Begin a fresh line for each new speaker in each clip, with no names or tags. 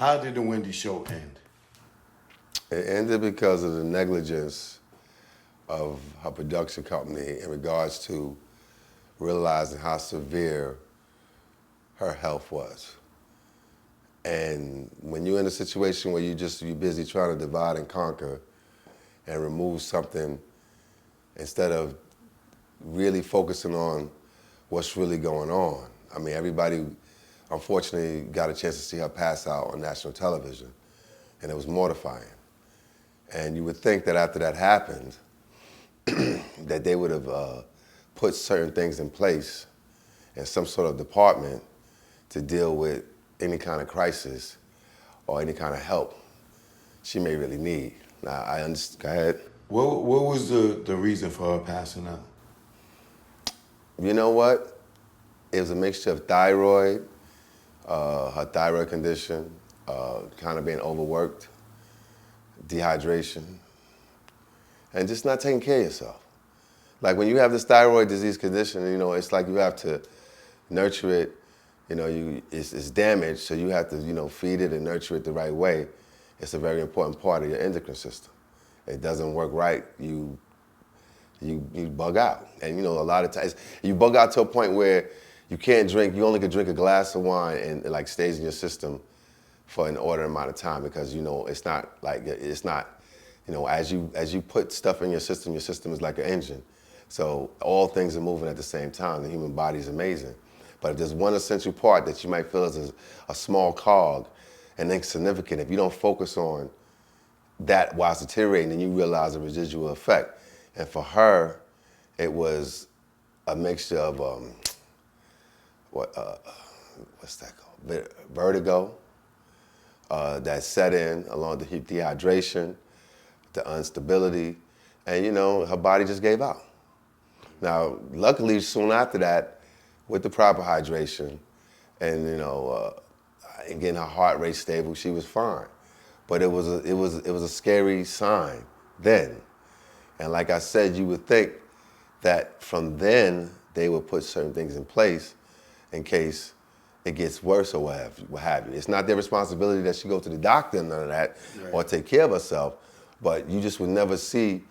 How did the Wendy show end?
It ended because of the negligence of her production company in regards to realizing how severe her health was. And when you're in a situation where you're busy trying to divide and conquer and remove something instead of really focusing on what's really going on. I mean, everybody, unfortunately, got a chance to see her pass out on national television, and it was mortifying. And you would think that after that happened, that they would have put certain things in place in some sort of department to deal with any kind of crisis or any kind of help she may really need. Now, I understand. Go ahead.
What was the reason for her passing out?
You know what? It was a mixture of thyroid, her thyroid condition, kind of being overworked, dehydration, and just not taking care of yourself. Like when you have this thyroid disease condition, you know, it's like you have to nurture it. You know, it's damaged, so you have to, you know, feed it and nurture it the right way. It's a very important part of your endocrine system. It doesn't work right, you bug out. And you know, a lot of times, you bug out to a point where you can't drink, you only can drink a glass of wine and it like stays in your system for an ordered amount of time because, you know, it's not, you know, as you put stuff in your system is like an engine. So all things are moving at the same time. The human body is amazing. But if there's one essential part that you might feel is a small cog and insignificant, if you don't focus on that while it's deteriorating, then you realize the residual effect. And for her, it was a mixture of, what's that called? Vertigo that set in, along with the dehydration, the instability, and you know, her body just gave out. Now, luckily, soon after that, with the proper hydration and, you know, and getting her heart rate stable, she was fine. But it was a scary sign then. And like I said, you would think that from then they would put certain things in place in case it gets worse or what have you. It's not their responsibility that she go to the doctor and none of that, right, or take care of herself, but you just would never see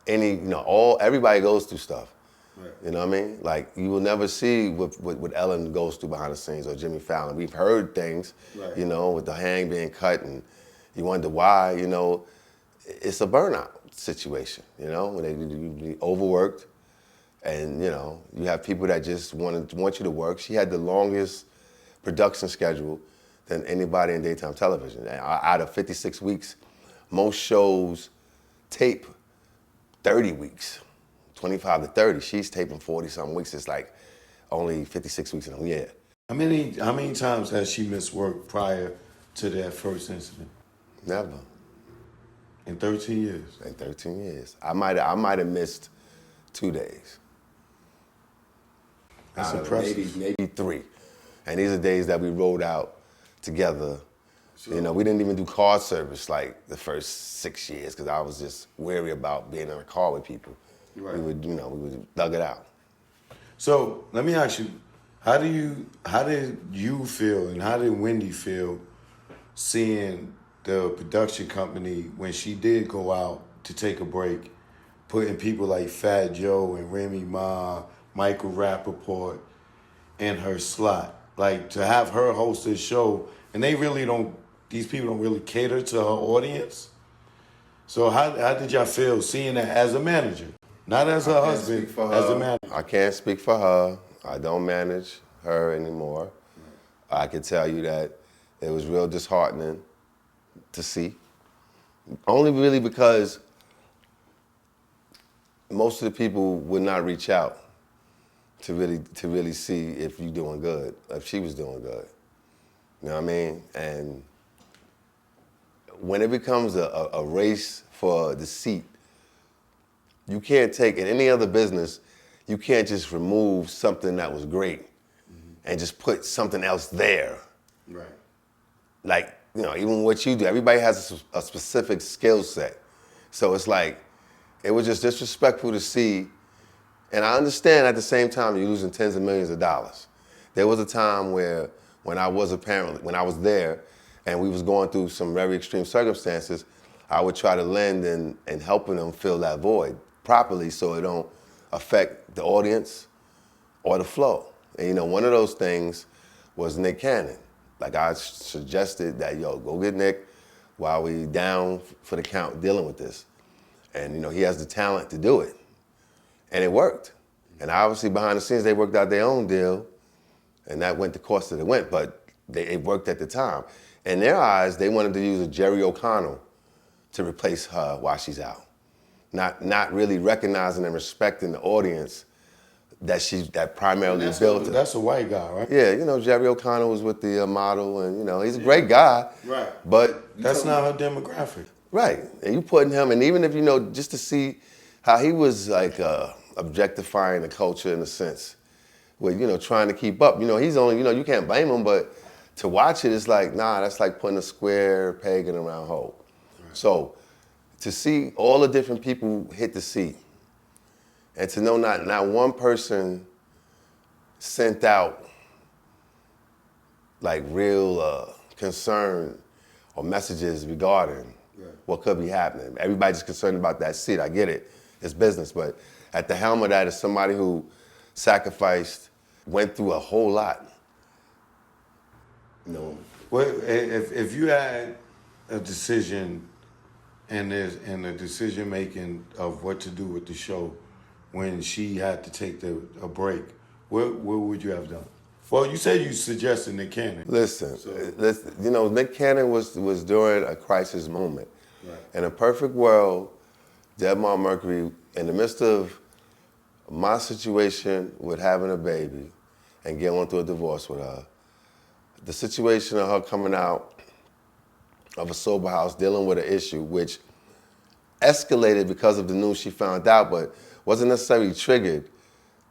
any, you know, everybody goes through stuff. Right. You know what I mean? Like, you will never see what Ellen goes through behind the scenes or Jimmy Fallon. We've heard things, right, you know, with the hang being cut and you wonder why, you know. It's a burnout situation, you know, when they overworked and, you know, you have people that just want you to work. She had the longest production schedule than anybody in daytime television. Out of 56 weeks, most shows tape 30 weeks. 25 to 30, she's taping 40-something weeks. It's like only 56 weeks in a year.
How many times has she missed work prior to that first incident?
Never.
In 13 years?
In 13 years. I might have missed 2 days.
That's impressive.
Maybe 3. And these are days that we rode out together. Sure. You know, we didn't even do car service like the first 6 years because I was just wary about being in a car with people. Right. We would thug it out.
So let me ask you, how did you feel and how did Wendy feel seeing the production company when she did go out to take a break, putting people like Fat Joe and Remy Ma, Michael Rappaport in her slot? Like, to have her host this show, and these people don't really cater to her audience. So how did y'all feel seeing that as a manager? Not as her husband, as a manager.
I can't speak for her. I don't manage her anymore. I can tell you that it was real disheartening to see. Only really because most of the people would not reach out to really see if you're doing good, if she was doing good. You know what I mean? And when it becomes a race for the seat, you can't take, in any other business, you can't just remove something that was great and just put something else there.
Right.
Like, you know, even what you do, everybody has a specific skill set. So it's like, it was just disrespectful to see, and I understand at the same time you're losing tens of millions of dollars. There was a time when I was there, and we was going through some very extreme circumstances, I would try to lend in helping them fill that void properly so it don't affect the audience or the flow. And you know, one of those things was Nick Cannon. Like I suggested that, yo, go get Nick while we down for the count dealing with this. And you know, he has the talent to do it. And it worked. And obviously behind the scenes, they worked out their own deal, and that went the course that it went, but it worked at the time. In their eyes, they wanted to use a Jerry O'Connell to replace her while she's out. Not really recognizing and respecting the audience that primarily built it.
That's a white guy, right?
Yeah, you know, Jerry O'Connell was with the model, and you know, he's a great guy.
Right.
But
that's not her demographic.
Right, and you putting him, and even if you know, just to see how he was like objectifying the culture in a sense, with, you know, trying to keep up. You know, he's only, you know, you can't blame him, but to watch it, it's like, nah, that's like putting a square peg in a round hole. Right. So to see all the different people hit the seat, and to know not one person sent out like real concern or messages regarding what could be happening. Everybody's concerned about that seat. I get it. It's business. But at the helm of that is somebody who sacrificed, went through a whole lot. You know.
Well, if you had a decision and a decision making of what to do with the show when she had to take a break, what would you have done? Well, you said you suggested Nick Cannon.
Listen, you know, Nick Cannon was during a crisis moment. Right. In a perfect world, Debmar Mercury, in the midst of my situation with having a baby and going through a divorce with her, the situation of her coming out of a sober house, dealing with an issue which escalated because of the news she found out, but wasn't necessarily triggered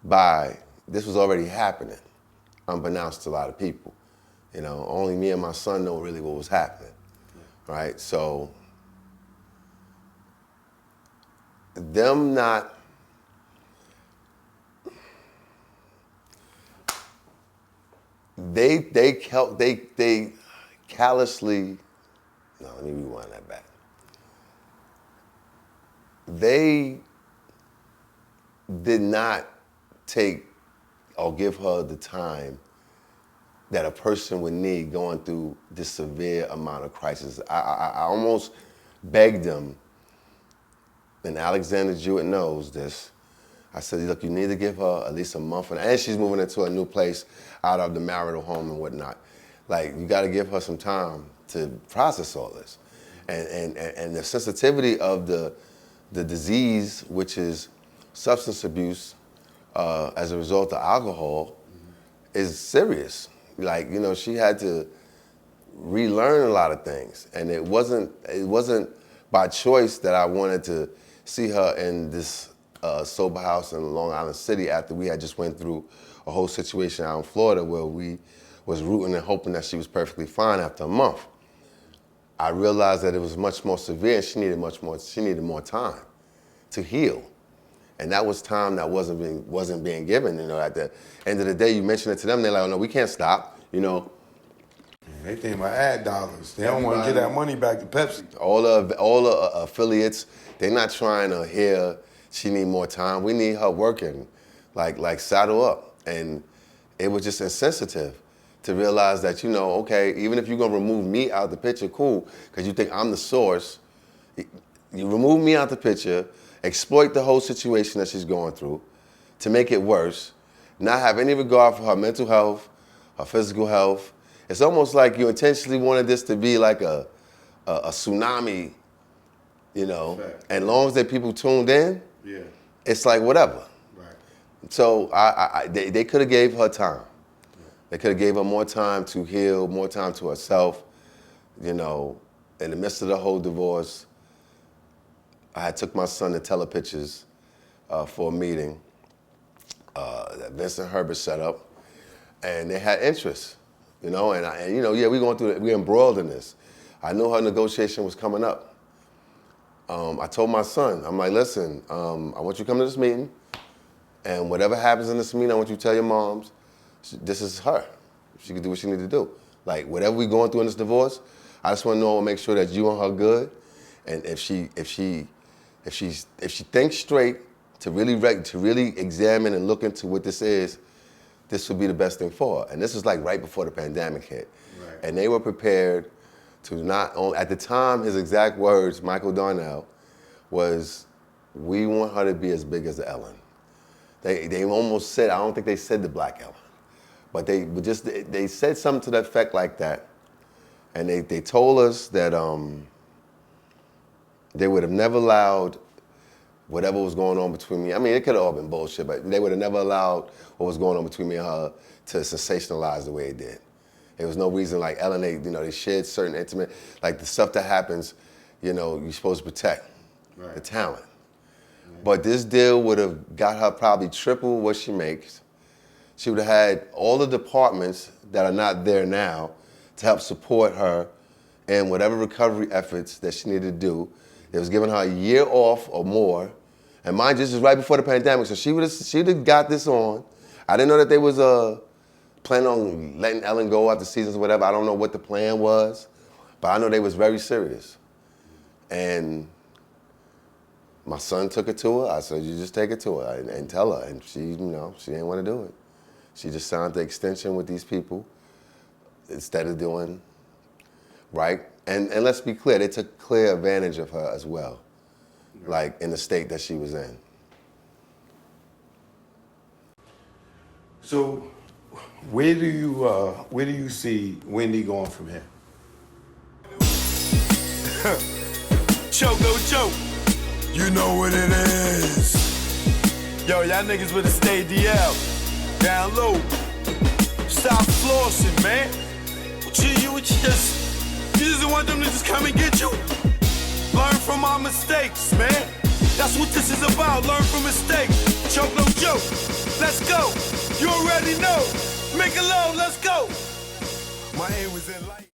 by, this was already happening, unbeknownst to a lot of people. You know, only me and my son know really what was happening, right? So, them not, they callously, no, let me rewind that back. They did not take or give her the time that a person would need going through this severe amount of crisis. I almost begged them, and Alexander Jewett knows this. I said, look, you need to give her at least a month, and she's moving into a new place out of the marital home and whatnot. Like, you gotta give her some time to process all this. And the sensitivity of the disease, which is substance abuse as a result of alcohol, is serious. Like, you know, she had to relearn a lot of things, and it wasn't by choice that I wanted to see her in this sober house in Long Island City after we had just went through a whole situation out in Florida where we was rooting and hoping that she was perfectly fine after a month. I realized that it was much more severe and she needed more time to heal. And that was time that wasn't being given. You know, at the end of the day, you mention it to them, they're like, oh no, we can't stop, you know.
They think about ad dollars. They don't want to get that money back to Pepsi.
All the affiliates, they're not trying to hear she need more time. We need her working, like saddle up. And it was just insensitive to realize that, you know, okay, even if you're gonna remove me out the picture, cool, because you think I'm the source. You remove me out the picture, exploit the whole situation that she's going through to make it worse, not have any regard for her mental health, her physical health. It's almost like you intentionally wanted this to be like a tsunami, you know,
Fact.
and as long as the people tuned in,
yeah,
it's like whatever.
Right.
So they could have gave her time. They could have gave her more time to heal, more time to herself. You know, in the midst of the whole divorce, I had took my son to Telepictures for a meeting that Vincent Herbert set up, and they had interest, you know, and you know, yeah, we embroiled in this. I knew her negotiation was coming up. I told my son, I'm like, listen, I want you to come to this meeting, and whatever happens in this meeting, I want you to tell your moms, this is her. She can do what she need to do. Like, whatever we going through in this divorce, I just want to know and make sure that you and her good. And if she thinks straight to really examine and look into what this is, this would be the best thing for her. And this was like right before the pandemic hit.
Right.
And they were prepared to not only, at the time, his exact words, Michael Darnell, was, we want her to be as big as Ellen. They almost said, I don't think they said the Black Ellen, but they said something to the effect like that. And they told us that they would have never allowed whatever was going on between me. I mean, it could have all been bullshit, but they would have never allowed what was going on between me and her to sensationalize the way it did. There was no reason, like Ellen, they shared certain intimate, like the stuff that happens, you're supposed to protect the talent. Right. But this deal would have got her probably triple what she makes. She would have had all the departments that are not there now to help support her in whatever recovery efforts that she needed to do. It was giving her a year off or more. And mind you, this is right before the pandemic, so she'd have got this on. I didn't know that they was planning on letting Ellen go after seasons or whatever. I don't know what the plan was, but I know they was very serious. And my son took it to her. I said, you just take it to her and tell her. And she, she didn't want to do it. She just signed the extension with these people instead of doing right. And let's be clear, they took clear advantage of her as well, like in the state that she was in.
So, where do you see Wendy going from here?
Choke, no joke. You know what it is. Yo, y'all niggas better stay DL. Down low. Stop flossing, man. You just want them to just come and get you. Learn from our mistakes, man. That's what this is about. Learn from mistakes. Choke, no joke. Let's go. You already know. Make it low. Let's go. My aim was in light.